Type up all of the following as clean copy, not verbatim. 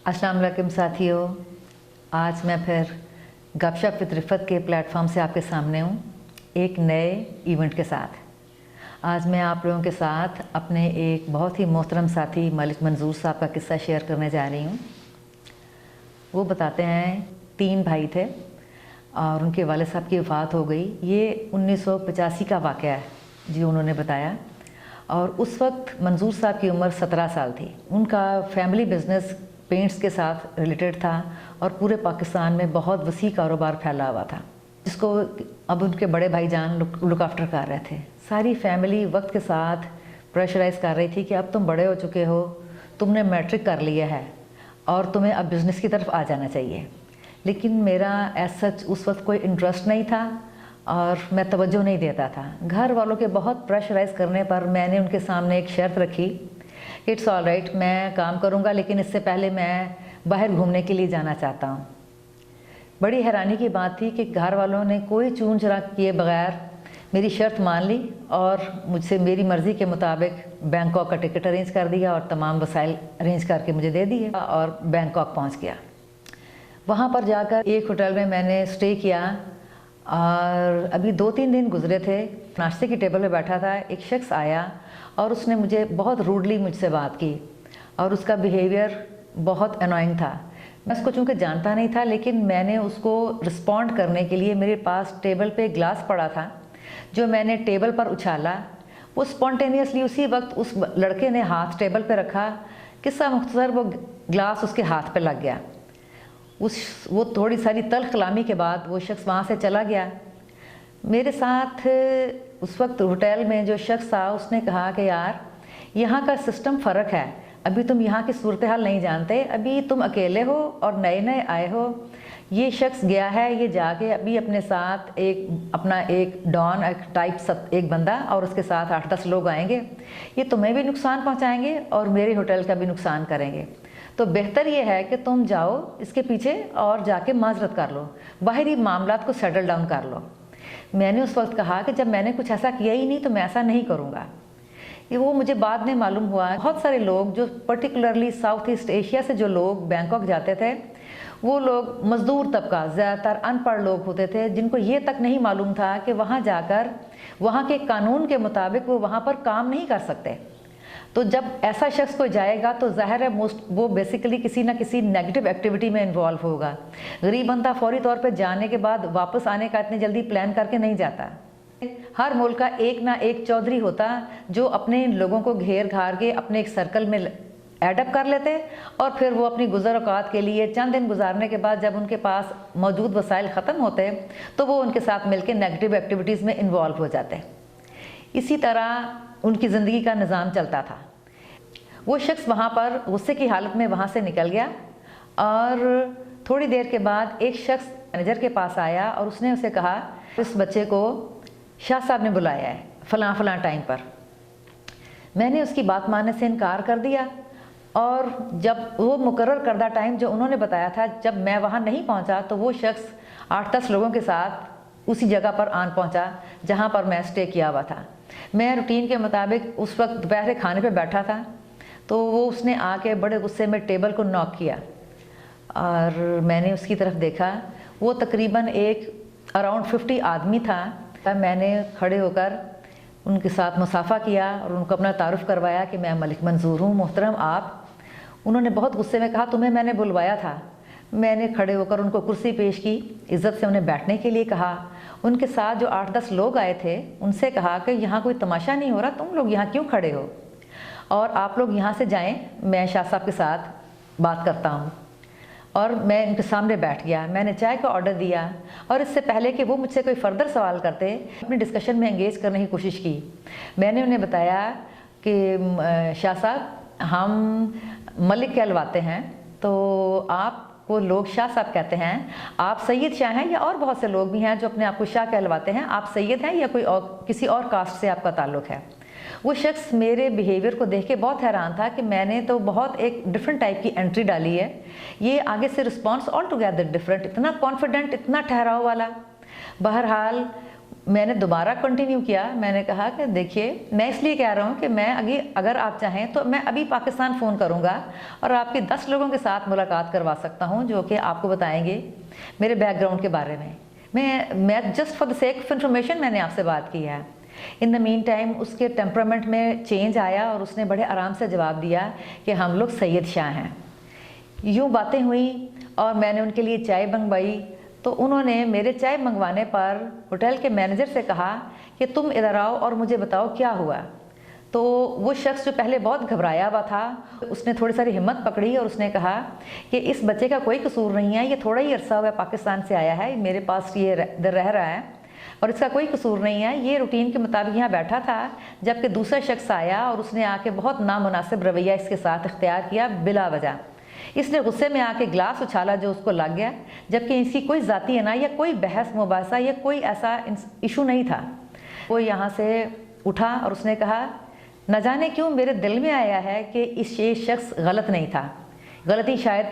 अस्सलाम वालेकुम साथियों, आज मैं फिर गपशप विद रिफ़त के प्लेटफॉर्म से आपके सामने हूँ एक नए इवेंट के साथ। आज मैं आप लोगों के साथ अपने एक बहुत ही मोहतरम साथी मलिक मंजूर साहब का किस्सा शेयर करने जा रही हूँ। वो बताते हैं 3 भाई थे और उनके वालिद साहब की वफ़ात हो गई। ये 1985 का वाक़या है जी, उन्होंने बताया। और उस वक्त मंजूर साहब की उम्र 17 साल थी। उनका फैमिली बिज़नेस पेंट्स के साथ रिलेटेड था और पूरे पाकिस्तान में बहुत वसी कारोबार फैला हुआ था, जिसको अब उनके बड़े भाईजान लुक आफ्टर कर रहे थे। सारी फैमिली वक्त के साथ प्रेशराइज़ कर रही थी कि अब तुम बड़े हो चुके हो, तुमने मैट्रिक कर लिया है और तुम्हें अब बिज़नेस की तरफ आ जाना चाहिए। लेकिन मेरा एज सच उस वक्त कोई इंटरेस्ट नहीं था और मैं तवज्जो नहीं देता था। घर वालों के बहुत प्रेशराइज़ करने पर मैंने उनके सामने एक शर्त रखी, इट्स ऑल राइट, मैं काम करूंगा लेकिन इससे पहले मैं बाहर घूमने के लिए जाना चाहता हूं। बड़ी हैरानी की बात थी कि घर वालों ने कोई चून चरा किए बगैर मेरी शर्त मान ली और मुझसे मेरी मर्ज़ी के मुताबिक बैंकॉक का टिकट अरेंज कर दिया और तमाम वसाइल अरेंज करके मुझे दे दिए और बैंकॉक पहुंच गया। वहां पर जाकर एक होटल में मैंने स्टे किया और अभी 2-3 दिन गुजरे थे। नाश्ते की टेबल पे बैठा था, एक शख्स आया और उसने मुझे बहुत रूडली मुझसे बात की और उसका बिहेवियर बहुत अनोइंग था। मैं उसको चूँकि जानता नहीं था, लेकिन मैंने उसको रिस्पॉन्ड करने के लिए मेरे पास टेबल पे ग्लास पड़ा था जो मैंने टेबल पर उछाला। वो स्पॉन्टेनियसली उसी वक्त उस लड़के ने हाथ टेबल पे रखा। किस्सा मुख्तसर, वो ग्लास उसके हाथ पे लग गया। वो थोड़ी सारी तल्ख कलामी के बाद वो शख्स वहाँ से चला गया। मेरे साथ उस वक्त होटल में जो शख्स था उसने कहा कि यार, यहाँ का सिस्टम फ़र्क है, अभी तुम यहाँ की सूरत हाल नहीं जानते, अभी तुम अकेले हो और नए नए आए हो। ये शख्स गया है, ये जाके अभी अपने साथ एक डॉन टाइप एक बंदा और उसके साथ 8-10 लोग आएंगे। ये तुम्हें भी नुकसान पहुँचाएंगे और मेरे होटल का भी नुकसान करेंगे। तो बेहतर ये है कि तुम जाओ इसके पीछे और जाके माजरत कर लो, बाहरी मामलात को सेटल डाउन कर लो। मैंने उस वक्त कहा कि जब मैंने कुछ ऐसा किया ही नहीं तो मैं ऐसा नहीं करूँगा। वो मुझे बाद में मालूम हुआ, बहुत सारे लोग जो पर्टिकुलरली साउथ ईस्ट एशिया से जो लोग बैंकॉक जाते थे, वो लोग मज़दूर तबका, ज़्यादातर अनपढ़ लोग होते थे, जिनको ये तक नहीं मालूम था कि वहाँ जाकर वहाँ के कानून के मुताबिक वो वहाँ पर काम नहीं कर सकते। तो जब ऐसा शख्स कोई जाएगा तो ज़ाहिर है वो बेसिकली किसी ना किसी नेगेटिव एक्टिविटी में इन्वॉल्व होगा। गरीब बंदा फौरी तौर पे जाने के बाद वापस आने का इतनी जल्दी प्लान करके नहीं जाता। हर मुल्क का एक ना एक चौधरी होता जो अपने लोगों को घेर घार के अपने एक सर्कल में एडअप कर लेते और फिर वो अपनी गुज़र औकात के लिए चंद दिन गुजारने के बाद जब उनके पास मौजूद वसाइल ख़त्म होते तो वो उनके साथ मिलकर नेगेटिव एक्टिविटीज़ में इन्वॉल्व हो जाते। इसी तरह उनकी ज़िंदगी का निज़ाम चलता था। वो शख्स वहाँ पर गुस्से की हालत में वहाँ से निकल गया और थोड़ी देर के बाद एक शख्स मैनेजर के पास आया और उसने उसे कहा, इस बच्चे को शाह साहब ने बुलाया है फ़लाँ फ़लाँ टाइम पर। मैंने उसकी बात मानने से इनकार कर दिया और जब वो मुकर्रर करदा टाइम जो उन्होंने बताया था, जब मैं वहाँ नहीं पहुँचा तो वो शख्स 8-10 लोगों के साथ उसी जगह पर आन पहुँचा जहाँ पर मैं स्टे किया हुआ था। मैं रूटीन के मुताबिक उस वक्त दोपहर के खाने पे बैठा था, तो वो उसने आके बड़े गुस्से में टेबल को नॉक किया और मैंने उसकी तरफ देखा। वो तकरीबन एक अराउंड 50 आदमी था। मैंने खड़े होकर उनके साथ मुसाफा किया और उनको अपना तारुफ करवाया कि मैं मलिक मंजूर हूँ, मोहतरम आप। उन्होंने बहुत गुस्से में कहा, तुम्हें मैंने बुलवाया था। मैंने खड़े होकर उनको कुर्सी पेश की, इज़्ज़त से उन्हें बैठने के लिए कहा। उनके साथ जो 8-10 लोग आए थे उनसे कहा कि यहाँ कोई तमाशा नहीं हो रहा, तुम लोग यहाँ क्यों खड़े हो और आप लोग यहाँ से जाएं, मैं शाह साहब के साथ बात करता हूँ। और मैं उनके सामने बैठ गया। मैंने चाय का ऑर्डर दिया और इससे पहले कि वो मुझसे कोई फर्दर सवाल करते, अपनी डिस्कशन में एंगेज करने की कोशिश की। मैंने उन्हें बताया कि शाह साहब, हम मलिक कहलवाते हैं, तो आप वो लोग शाह साहब कहते हैं। आप सैयद शाह हैं या और बहुत से लोग भी हैं जो अपने आप को शाह कहलवाते हैं, आप सैयद हैं या कोई और किसी और कास्ट से आपका ताल्लुक़ है? वो शख्स मेरे बिहेवियर को देख के बहुत हैरान था कि मैंने तो बहुत एक डिफरेंट टाइप की एंट्री डाली है। ये आगे से रिस्पॉन्स ऑल टुगेदर डिफरेंट, इतना कॉन्फिडेंट, इतना ठहराव वाला। बहरहाल میں نے دوبارہ کنٹینیو کیا. میں نے کہا کہ دیکھیے میں اس لیے کہہ رہا ہوں کہ میں اگر آپ چاہیں تو میں ابھی پاکستان فون کروں گا اور آپ کے 10 لوگوں کے ساتھ ملاقات کروا سکتا ہوں جو کہ آپ کو بتائیں گے میرے بیک گراؤنڈ کے بارے میں. میں just for the sake of information میں نے آپ سے بات کی ہے. ان دا مین ٹائم اس کے ٹیمپرامنٹ میں چینج آیا اور اس نے بڑے آرام سے جواب دیا کہ ہم لوگ سید شاہ ہیں. یوں باتیں ہوئیں اور میں نے ان کے لیے چائے منگوائی. تو انہوں نے میرے چائے منگوانے پر ہوٹل کے مینیجر سے کہا کہ تم ادھر آؤ اور مجھے بتاؤ کیا ہوا. تو وہ شخص جو پہلے بہت گھبرایا ہوا تھا اس نے تھوڑی ساری ہمت پکڑی اور اس نے کہا کہ اس بچے کا کوئی قصور نہیں ہے, یہ تھوڑا ہی عرصہ ہوا ہے پاکستان سے آیا ہے, میرے پاس یہ ادھر رہ رہا ہے اور اس کا کوئی قصور نہیں ہے, یہ روٹین کے مطابق یہاں بیٹھا تھا. جبکہ دوسرا شخص آیا اور اس نے آ کے بہت نامناسب رویہ اس کے ساتھ اختیار کیا بلا وجہ. اس نے غصے میں آ کے گلاس اچھالا جو اس کو لگ گیا, جبکہ اس کی کوئی ذاتی انا یا کوئی بحث مباحثہ یا کوئی ایسا ایشو نہیں تھا. وہ یہاں سے اٹھا اور اس نے کہا نہ جانے کیوں میرے دل میں آیا ہے کہ یہ شخص غلط نہیں تھا, غلطی شاید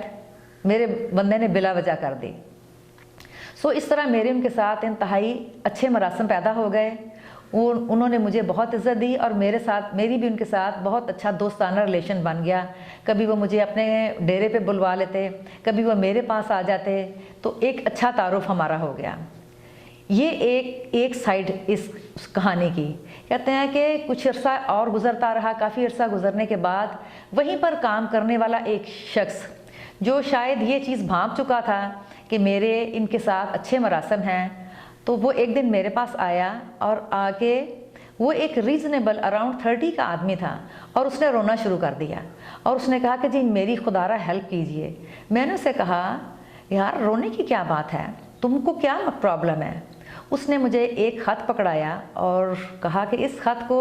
میرے بندے نے بلا وجہ کر دی. اس طرح میرے ان کے ساتھ انتہائی اچھے مراسم پیدا ہو گئے. انہوں نے مجھے بہت عزت دی اور میری بھی ان کے ساتھ بہت اچھا دوستانہ ریلیشن بن گیا. کبھی وہ مجھے اپنے ڈیرے پہ بلوا لیتے, کبھی وہ میرے پاس آ جاتے, تو ایک اچھا تعارف ہمارا ہو گیا. یہ ایک سائڈ اس کہانی کی. کہتے ہیں کہ کچھ عرصہ اور گزرتا رہا. کافی عرصہ گزرنے کے بعد وہیں پر کام کرنے والا ایک شخص جو شاید یہ چیز بھانپ چکا تھا کہ میرے ان کے ساتھ اچھے مراسم ہیں, تو وہ ایک دن میرے پاس آیا اور آ کے وہ ایک ریزنیبل اراؤنڈ 30 کا آدمی تھا اور اس نے رونا شروع کر دیا اور اس نے کہا کہ جی میری خدا را ہیلپ کیجئے. میں نے اسے کہا یار رونے کی کیا بات ہے, تم کو کیا پرابلم ہے. اس نے مجھے ایک خط پکڑایا اور کہا کہ اس خط کو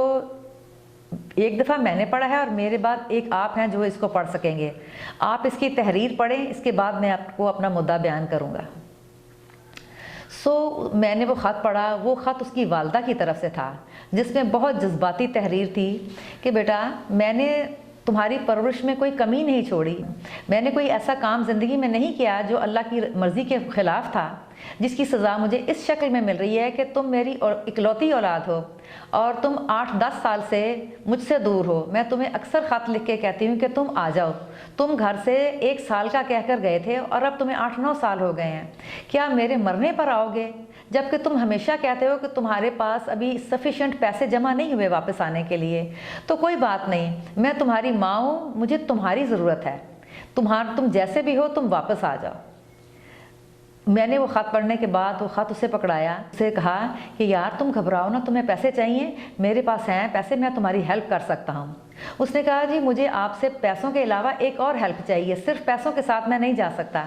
ایک دفعہ میں نے پڑھا ہے اور میرے بعد ایک آپ ہیں جو اس کو پڑھ سکیں گے. آپ اس کی تحریر پڑھیں, اس کے بعد میں آپ کو اپنا مدعا بیان کروں گا. میں نے وہ خط پڑھا. وہ خط اس کی والدہ کی طرف سے تھا جس میں بہت جذباتی تحریر تھی کہ بیٹا میں نے تمہاری پرورش میں کوئی کمی نہیں چھوڑی, میں نے کوئی ایسا کام زندگی میں نہیں کیا جو اللہ کی مرضی کے خلاف تھا, جس کی سزا مجھے اس شکل میں مل رہی ہے کہ تم میری اکلوتی اولاد ہو اور تم 8-10 سال سے مجھ سے دور ہو. میں تمہیں اکثر خط لکھ کے کہتی ہوں کہ تم آ جاؤ. تم گھر سے 1 سال کا کہہ کر گئے تھے اور اب تمہیں 8-9 سال ہو گئے ہیں. کیا میرے مرنے پر آؤ گے؟ جبکہ تم ہمیشہ کہتے ہو کہ تمہارے پاس ابھی سفیشینٹ پیسے جمع نہیں ہوئے واپس آنے کے لیے. تو کوئی بات نہیں, میں تمہاری ماں ہوں, مجھے تمہاری ضرورت ہے. تم جیسے بھی ہو تم واپس آ جاؤ. میں نے وہ خط پڑھنے کے بعد وہ خط اسے پکڑایا, اسے کہا کہ یار تم گھبراؤ نا, تمہیں پیسے چاہیے, میرے پاس ہیں پیسے, میں تمہاری ہیلپ کر سکتا ہوں. اس نے کہا جی مجھے آپ سے پیسوں کے علاوہ ایک اور ہیلپ چاہیے, صرف پیسوں کے ساتھ میں نہیں جا سکتا.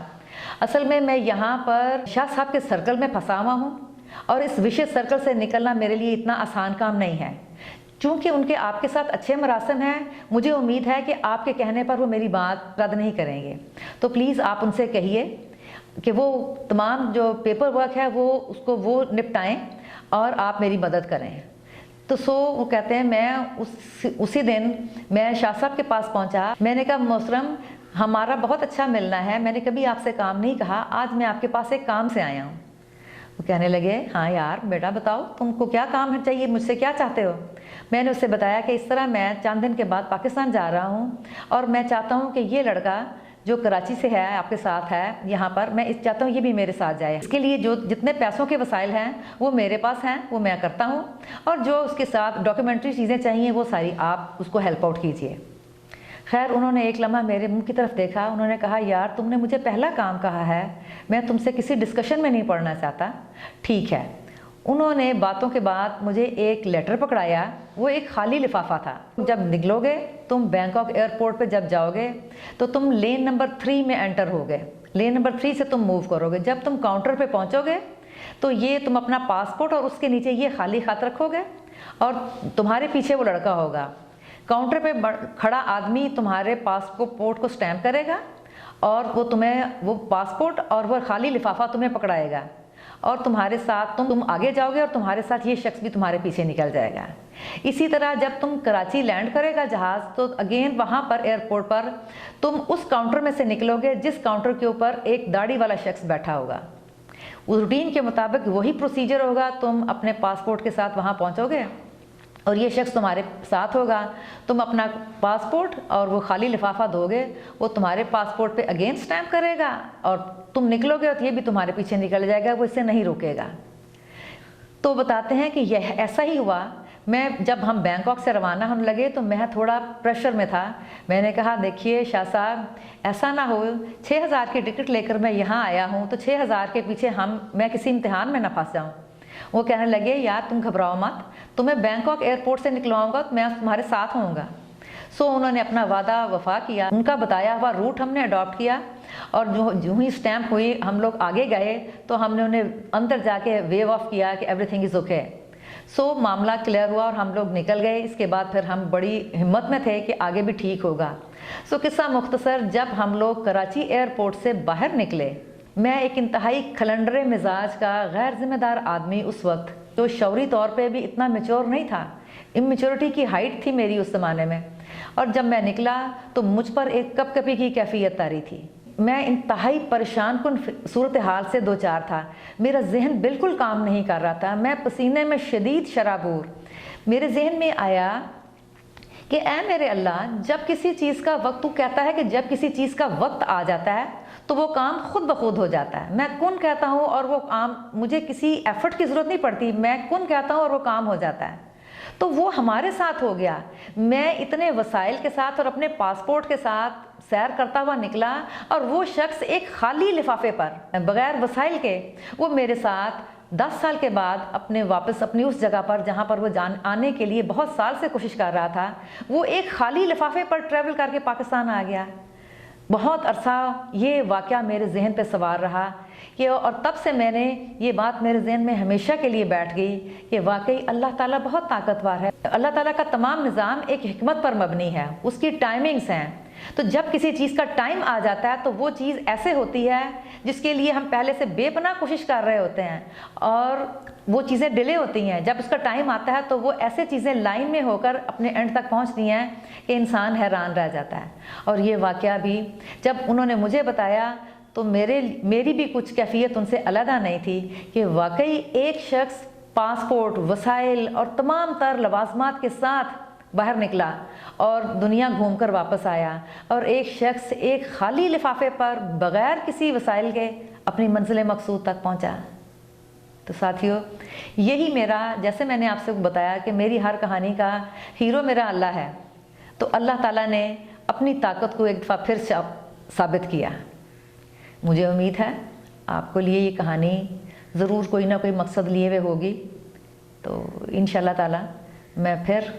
اصل میں یہاں پر شاہ صاحب کے سرکل میں پھنسا ہوا ہوں اور اس وشیش سرکل سے نکلنا میرے لیے اتنا آسان کام نہیں ہے. چونکہ ان کے آپ کے ساتھ اچھے مراسم ہیں, مجھے امید ہے کہ آپ کے کہنے پر وہ میری بات رد نہیں کریں گے. تو پلیز آپ ان سے کہیے کہ وہ تمام جو پیپر ورک ہے وہ نپٹائیں اور آپ میری مدد کریں. تو وہ کہتے ہیں میں اسی دن میں شاہ صاحب کے پاس پہنچا. میں نے کہا محترم ہمارا بہت اچھا ملنا ہے, میں نے کبھی آپ سے کام نہیں کہا, آج میں آپ کے پاس ایک کام سے آیا ہوں. وہ کہنے لگے ہاں یار بیٹا بتاؤ تم کو کیا کام چاہیے, مجھ سے کیا چاہتے ہو. میں نے اسے بتایا کہ اس طرح میں چند دن کے بعد پاکستان جا رہا ہوں اور میں چاہتا ہوں کہ یہ لڑکا جو کراچی سے ہے آپ کے ساتھ ہے یہاں پر, میں چاہتا ہوں یہ بھی میرے ساتھ جائے. اس کے لیے جو جتنے پیسوں کے وسائل ہیں وہ میرے پاس ہیں, وہ میں کرتا ہوں, اور جو اس کے ساتھ ڈاکیومنٹری چیزیں چاہیے وہ ساری آپ اس کو ہیلپ آؤٹ کیجیے. خیر انہوں نے ایک لمحہ میرے منہ کی طرف دیکھا. انہوں نے کہا یار تم نے مجھے پہلا کام کہا ہے, میں تم سے کسی ڈسکشن میں نہیں پڑھنا چاہتا. ٹھیک ہے. انہوں نے باتوں کے بعد مجھے ایک لیٹر پکڑایا. وہ ایک خالی لفافہ تھا. جب نکلو گے تم بینکاک ایئرپورٹ پہ جب جاؤ گے تو تم لین نمبر 3 میں انٹر ہو گے. لین نمبر 3 سے تم موو کرو گے. جب تم کاؤنٹر پہ پہنچو گے تو یہ تم اپنا پاسپورٹ اور اس کے نیچے یہ خالی خط رکھو گے اور تمہارے پیچھے وہ لڑکا ہوگا. کاؤنٹر پہ کھڑا آدمی تمہارے پاسپورٹ کو سٹیمپ کرے گا اور وہ تمہیں وہ پاسپورٹ اور وہ خالی لفافہ تمہیں پکڑائے گا اور تمہارے ساتھ تم آگے جاؤ گے اور تمہارے ساتھ یہ شخص بھی تمہارے پیچھے نکل جائے گا. اسی طرح جب تم کراچی لینڈ کرے گا جہاز تو اگین وہاں پر ایئرپورٹ پر تم اس کاؤنٹر میں سے نکلو گے جس کاؤنٹر کے اوپر ایک داڑھی والا شخص بیٹھا ہوگا. उस रूटीन के मुताबिक वही प्रोसीजर होगा, तुम अपने पासपोर्ट के साथ वहाँ पहुँचोगे और ये शख्स तुम्हारे साथ होगा, तुम अपना पासपोर्ट और वो खाली लिफाफा दोगे, वो तुम्हारे पासपोर्ट पे अगेन स्टैम्प करेगा और तुम निकलोगे तो ये भी तुम्हारे पीछे निकल जाएगा, वो इससे नहीं रोकेगा। तो बताते हैं कि यह ऐसा ही हुआ। मैं जब हम बैंकॉक से रवाना होने लगे तो मैं थोड़ा प्रेशर में था। मैंने कहा देखिए शाह साहब, ऐसा ना हो 6000 की टिकट लेकर मैं यहाँ आया हूँ तो 6000 के पीछे मैं किसी इम्तिहान में ना फंस जाऊँ। वो कहने लगे यार तुम घबराओ मत, तुम्हें बैंकॉक एयरपोर्ट से निकलवाऊँगा तो मैं तुम्हारे साथ होऊंगा। सो उन्होंने अपना वादा वफा किया, उनका बताया हुआ रूट हमने अडॉप्ट किया और जो ही स्टैम्प हुई हम लोग आगे गए तो हमने उन्हें अंदर जाके वेव ऑफ किया कि एवरीथिंग इज़ ओके। सो मामला क्लियर हुआ और हम लोग निकल गए। इसके बाद फिर हम बड़ी हिम्मत में थे कि आगे भी ठीक होगा। सो किस्सा मुख्तसर, जब हम लोग कराची एयरपोर्ट से बाहर निकले, मैं एक इंतहाई खलंडरे मिजाज का गैर जिम्मेदार आदमी उस वक्त, जो शौरी तौर पे भी इतना मैच्योर नहीं था, इमेच्योरिटी की हाइट थी मेरी उस ज़माने में, और जब मैं निकला तो मुझ पर एक कपकपी की कैफियत तारी थी। मैं इंतहाई परेशान कुन सूरत हाल से दो चार था। मेरा जहन बिल्कुल काम नहीं कर रहा था, मैं पसीने में शदीद शराबूर। मेरे जहन में आया कि ऐ मेरे अल्लाह, जब किसी चीज़ का वक्त, तू कहता है कि जब किसी चीज़ का वक्त आ जाता है तो वो काम खुद ब खुद हो जाता है। मैं कुन कहता हूँ और वो काम, मुझे किसी एफर्ट की ज़रूरत नहीं पड़ती, मैं कुन कहता हूँ और वो काम हो जाता है। तो वो हमारे साथ हो गया। मैं इतने वसाइल के साथ और अपने पासपोर्ट के साथ सैर करता हुआ निकला और वो शख्स एक खाली लिफाफे पर बग़ैर वसाइल के, वो मेरे साथ 10 साल के बाद वापस अपनी उस जगह पर जहाँ पर वो आने के लिए बहुत साल से कोशिश कर रहा था, वो एक खाली लिफाफे पर ट्रैवल करके पाकिस्तान आ गया। बहुत अरसा ये वाक़या मेरे जहन पे सवार रहा कि, और तब से मैंने ये बात मेरे जहन में हमेशा के लिए बैठ गई कि वाकई अल्लाह ताला बहुत ताकतवर है। अल्लाह ताला का तमाम निज़ाम एक हिकमत पर मबनी है, उसकी टाइमिंग्स हैं। तो जब किसी चीज़ का टाइम आ जाता है तो वो चीज़ ऐसे होती है जिसके लिए हम पहले से बेपनाह कोशिश कर रहे होते हैं और वो चीज़ें डिले होती हैं। जब उसका टाइम आता है तो वो ऐसे चीज़ें लाइन में होकर अपने एंड तक पहुंचती हैं कि इंसान हैरान रह जाता है। और ये वाक़या भी जब उन्होंने मुझे बताया तो मेरी भी कुछ कैफियत उनसे अलग नहीं थी कि वाकई एक शख्स पासपोर्ट, वसाइल और तमाम तर लवाजमात के साथ बाहर निकला और दुनिया घूमकर वापस आया, और एक शख्स एक खाली लिफाफे पर बग़ैर किसी वसाइल के अपनी मंजिल मकसूद तक पहुंचा। तो साथियों, यही मेरा, जैसे मैंने आपसे बताया कि मेरी हर कहानी का हीरो मेरा अल्लाह है, तो अल्लाह ताला ने अपनी ताकत को एक दफ़ा फिर साबित किया। मुझे उम्मीद है आपको लिए ये कहानी ज़रूर कोई ना कोई मकसद लिए हुए होगी। तो इंशाअल्लाह ताला मैं फिर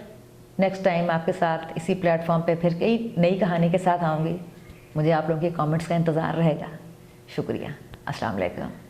नेक्स्ट टाइम आपके साथ इसी प्लेटफॉर्म पे फिर कई नई कहानी के साथ आऊँगी। मुझे आप लोगों के कमेंट्स का इंतज़ार रहेगा। शुक्रिया। अस्सलाम वालेकुम।